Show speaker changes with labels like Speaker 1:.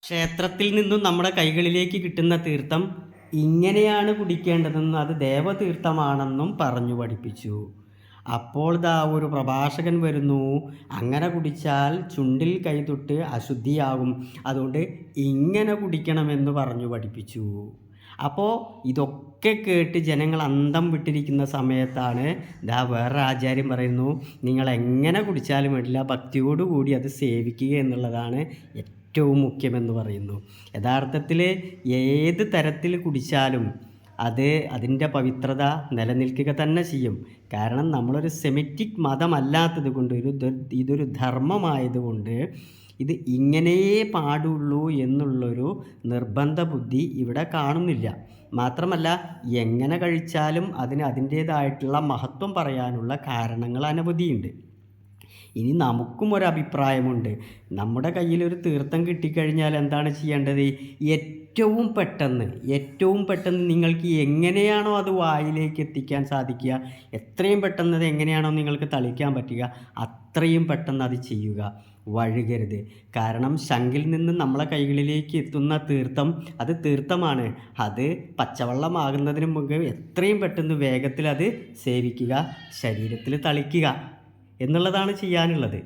Speaker 1: ക്ഷേത്രത്തിൽ നിന്നും നമ്മുടെ കൈകളിലേക്ക് കിട്ടുന്ന തീർത്ഥം ഇങ്ങനെയാണ് കുടിക്കേണ്ടതെന്നും അത് ദേവതീർത്ഥമാണെന്നും പറഞ്ഞു പഠിപ്പിച്ചു. അപ്പോൾ ദാ ഒരു പ്രഭാഷകൻ വരുന്നു. അങ്ങനെ കുടിച്ചാൽ ചുണ്ടിൽ കൈതൊട്ട് അശുദ്ധിയാകും, അതുകൊണ്ട് ഇങ്ങനെ കുടിക്കണമെന്ന് പറഞ്ഞു പഠിപ്പിച്ചു. അപ്പോൾ ഇതൊക്കെ കേട്ട് ജനങ്ങൾ അന്തം വിട്ടിരിക്കുന്ന സമയത്താണ് ദാ വേറൊരു ആചാര്യം പറയുന്നു, നിങ്ങൾ എങ്ങനെ കുടിച്ചാലും വേണ്ടില്ല, ഭക്തിയോടുകൂടി അത് സേവിക്കുക എന്നുള്ളതാണ് ഏറ്റവും മുഖ്യമെന്ന് പറയുന്നു. യഥാർത്ഥത്തിൽ ഏത് തരത്തിൽ കുടിച്ചാലും അതിൻ്റെ പവിത്രത നിലനിൽക്കുക തന്നെ ചെയ്യും. കാരണം നമ്മളൊരു സെമിറ്റിക് മതമല്ലാത്തത് കൊണ്ട്, ഇതൊരു ധർമ്മമായതുകൊണ്ട് ഇത് ഇങ്ങനെയേ പാടുള്ളൂ എന്നുള്ളൊരു നിർബന്ധ ബുദ്ധി ഇവിടെ കാണുന്നില്ല. മാത്രമല്ല, എങ്ങനെ കഴിച്ചാലും അതിൻ്റേതായിട്ടുള്ള മഹത്വം പറയാനുള്ള കാരണങ്ങൾ അനവധിയുണ്ട്. ഇനി നമുക്കും ഒരഭിപ്രായമുണ്ട്. നമ്മുടെ കയ്യിലൊരു തീർത്ഥം കിട്ടിക്കഴിഞ്ഞാൽ എന്താണ് ചെയ്യേണ്ടത്? ഏറ്റവും പെട്ടെന്ന് നിങ്ങൾക്ക് എങ്ങനെയാണോ അത് വായിലേക്ക് എത്തിക്കാൻ സാധിക്കുക, എത്രയും പെട്ടെന്ന് അത് എങ്ങനെയാണോ നിങ്ങൾക്ക് തളിക്കാൻ പറ്റുക, അത്രയും പെട്ടെന്ന് അത് ചെയ്യുക. വഴുകരുത്. കാരണം ശംഖിൽ നിന്ന് നമ്മളെ കൈകളിലേക്ക് എത്തുന്ന തീർത്ഥം അത് തീർത്ഥമാണ്. അത് പച്ചവെള്ളമാകുന്നതിന് മുമ്പ് എത്രയും പെട്ടെന്ന് വേഗത്തിൽ അത് സേവിക്കുക, ശരീരത്തിൽ തളിക്കുക എന്നുള്ളതാണ് ചെയ്യാനുള്ളത്.